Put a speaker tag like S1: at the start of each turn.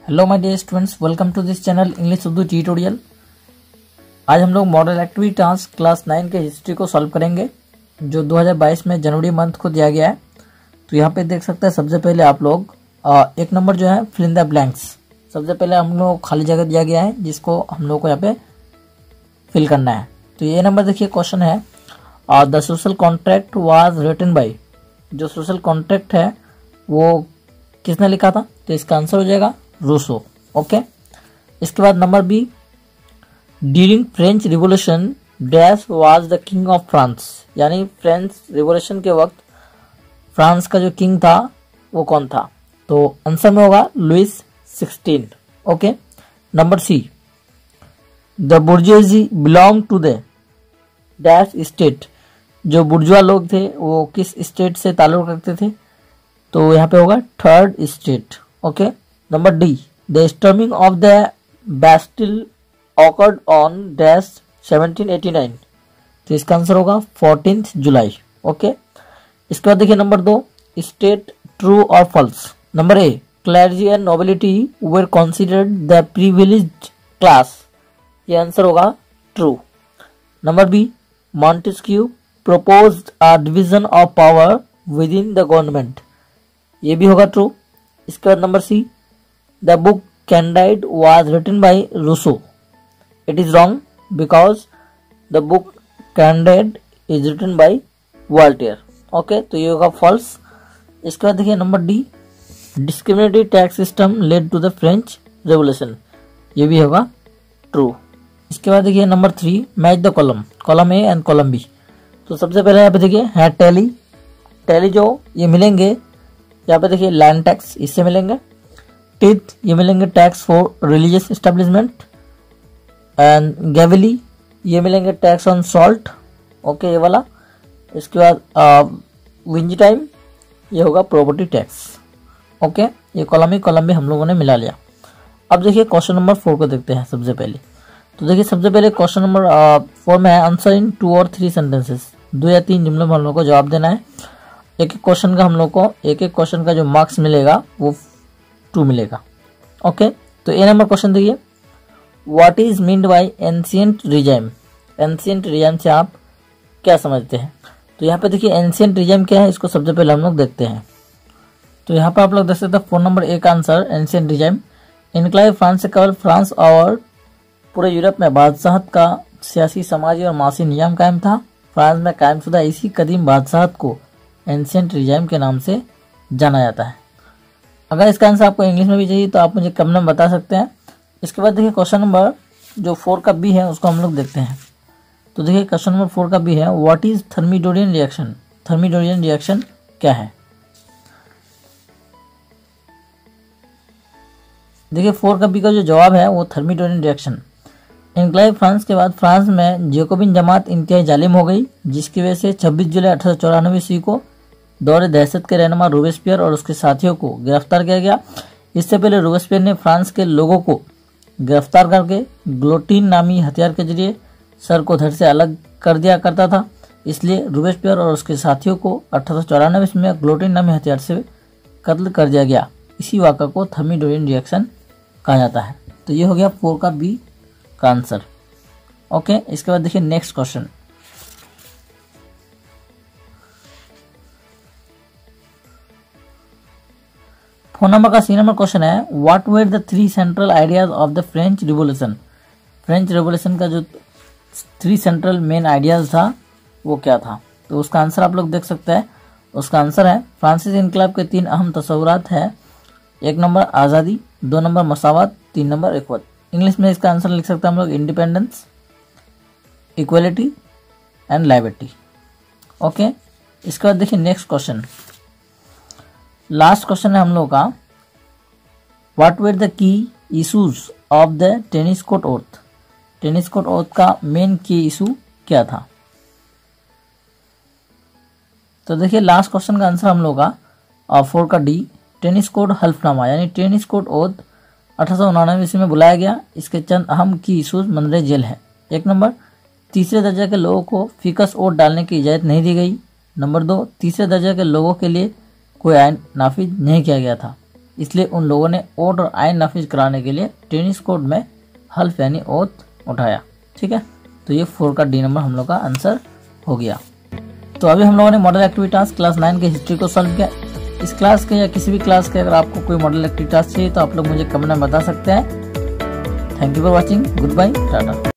S1: Hello my dear students, welcome to this channel English Urdu tutorial. आज हम लोग model activity task class 9 के history को सॉल्व करेंगे जो 2022 में जनवरी मंथ को दिया गया है। तो यहाँ पे देख सकते हैं, सबसे पहले आप लोग एक नंबर जो है फिल इन द ब्लैंक्स, सबसे पहले हम लोग खाली जगह दिया गया है जिसको हम लोग को यहाँ पे फिल करना है। तो ये नंबर देखिए, क्वेश्चन है the social contract was written by, जो सोशल कॉन्ट्रैक्ट है वो किसने लिखा था? तो इसका आंसर हो जाएगा रूसो। ओके, इसके बाद number B, during French revolution dash was the king of France, यानी फ्रेंच रिवॉल्यूशन के वक्त फ्रांस का जो किंग था वो कौन था? तो आंसर में होगा Louis 16। Okay, number C, the bourgeoisie belong to the dash state, जो बुर्जुआ लोग थे वो किस स्टेट से ताल्लुक रखते थे? तो यहाँ पे होगा third state. Okay, number D, the storming of the Bastille awkward on dash 1789, तो इसका आंसर होगा 14 जुलाई। ओके, इसके बाद देखिए नंबर 2, स्टेट ट्रू और false. Number A, clergy and nobility were considered the privileged class, ये आंसर होगा true. Number B, Montesquieu proposed a division of power within the government, ये भी होगा ट्रू। इसके बाद number C, the book Candide was written by Rousseau, it is wrong because the book Candide is written by Voltaire. Okay, तो ये होगा false. इसके बाद देखिए number D, discriminatory tax system led to the French revolution, ये भी होगा true. इसके बाद देखिए number 3, match the column, column A and column B. तो सबसे पहले यहाँ पे देखिए है टैली जो ये मिलेंगे यहाँ पे देखिए लैंड टैक्स, इससे मिलेंगे। टिथ, ये मिलेंगे taxes for religious establishment. And गैवली, ये मिलेंगे टैक्स ऑन सॉल्ट। ओके, ये वाला। इसके बाद विंज टाइम, ये होगा प्रॉपर्टी टैक्स। ओके, ये कॉलम भी हम लोगों ने मिला लिया। अब देखिए क्वेश्चन नंबर 4 को देखते हैं सबसे पहले। तो देखिए सबसे पहले क्वेश्चन नंबर 4 में है आंसर इन 2 और 3 सेंटेंसेस, 2 या 3 जुमलों में हम लोग को जवाब देना है। एक क्वेश्चन का हम लोग को एक क्वेश्चन का जो मार्क्स मिलेगा वो 2 मिलेगा। ओके, तो ए नंबर क्वेश्चन देखिए, what is meant by ancient regime, ancient regime से आप क्या समझते हैं? तो यहाँ पे देखिए एंशिएंट रिजाइम क्या है, इसको सबसे पहले हम लोग देखते हैं। तो यहाँ पर आप लोग देख सकते हैं 4 नंबर ए का आंसर एंशिएंट रिजाइम, इनक्लाइव फ्रांस से केवल फ्रांस और पूरे यूरोप में बादशाहत का सियासी, समाजी और मासी नियम कायम था। फ्रांस में कायमशुदा इसी कदीम बादशाहत को एंशिएंट रिजाइम के नाम से जाना जाता है। अगर इसका आंसर आपको इंग्लिश में भी चाहिए तो आप मुझे कमेंट में बता सकते हैं। इसके बाद देखिए क्वेश्चन नंबर जो 4 का बी है उसको हम लोग देखते हैं। तो देखिए क्वेश्चन नंबर 4 का बी है, व्हाट इज थर्मिडोरियन रिएक्शन, थर्मिडोरियन रिएक्शन क्या है? देखिए 4 का बी का जो जवाब है वो थर्मिडोरियन रिएक्शन। इनक्लाइव फ्रांस के बाद फ्रांस में जैकोबिन जमात इंतहाई जालिम हो गई, जिसकी वजह से 26 जुलाई 1894 ईस्वी को दौरे दहशत के रहनुमा रोबेस्पियर और उसके साथियों को गिरफ्तार किया गया। इससे पहले रोबेस्पियर ने फ्रांस के लोगों को गिरफ्तार करके ग्लोटीन नामी हथियार के जरिए सर को धड़ से अलग कर दिया करता था। इसलिए रोबेस्पियर और उसके साथियों को 1894 ईस्वी में ग्लोटीन नामी हथियार से कत्ल कर दिया गया। इसी वाक़ा को थर्मिडोरियन रिएक्शन कहा जाता है। तो ये हो गया 4 का बी का आंसर। ओके, इसके बाद देखिए नेक्स्ट क्वेश्चन। फोन नंबर का सी नंबर क्वेश्चन है, what were the 3 central ideas of the French revolution, French revolution का जो 3 सेंट्रल मेन आइडियाज था वो क्या था? तो उसका आंसर आप लोग देख सकते हैं। उसका आंसर है, फ्रांसीसी इनकलाब के 3 अहम तस्वुरात है। 1 नंबर आज़ादी, 2 नंबर मसावत, 3 नंबर इक्वत। इंग्लिश में इसका आंसर लिख सकते हैं हम लोग, independence, equality and liberty. Okay, इसके बाद देखिए नेक्स्ट क्वेश्चन, लास्ट क्वेश्चन है हम लोग का, what were the key issues of the tennis court oath, tennis court oath का मेन की इशू क्या था? तो देखिए लास्ट क्वेश्चन का आंसर हम लोग का 4 का डी, टेनिस कोर्ट हल्फनामा, यानी टेनिस कोर्ट ओथ 1899 ईस्वी में बुलाया गया। इसके चंद अहम की इशूज मंदरे जेल है। 1 नंबर, तीसरे दर्जे के लोगों को फिकस वोट डालने की इजाज़त नहीं दी गई। नंबर 2, तीसरे दर्जे के लोगों के लिए कोई आयन नाफिज नहीं किया गया था। इसलिए उन लोगों ने ओट और आइन नाफिज कराने के लिए टेनिस कोर्ट में हल्फ यानी ओथ उठाया। ठीक है, तो ये 4 का डी नंबर हम लोग का आंसर हो गया। तो अभी हम लोगों ने मॉडल एक्टिविटी टास्क क्लास 9 के हिस्ट्री को सॉल्व किया। इस क्लास के या किसी भी क्लास के अगर आपको कोई मॉडल एक्टिविटी टास्क चाहिए तो आप लोग मुझे कमेंट में बता सकते हैं। Thank you for watching, goodbye, Tata.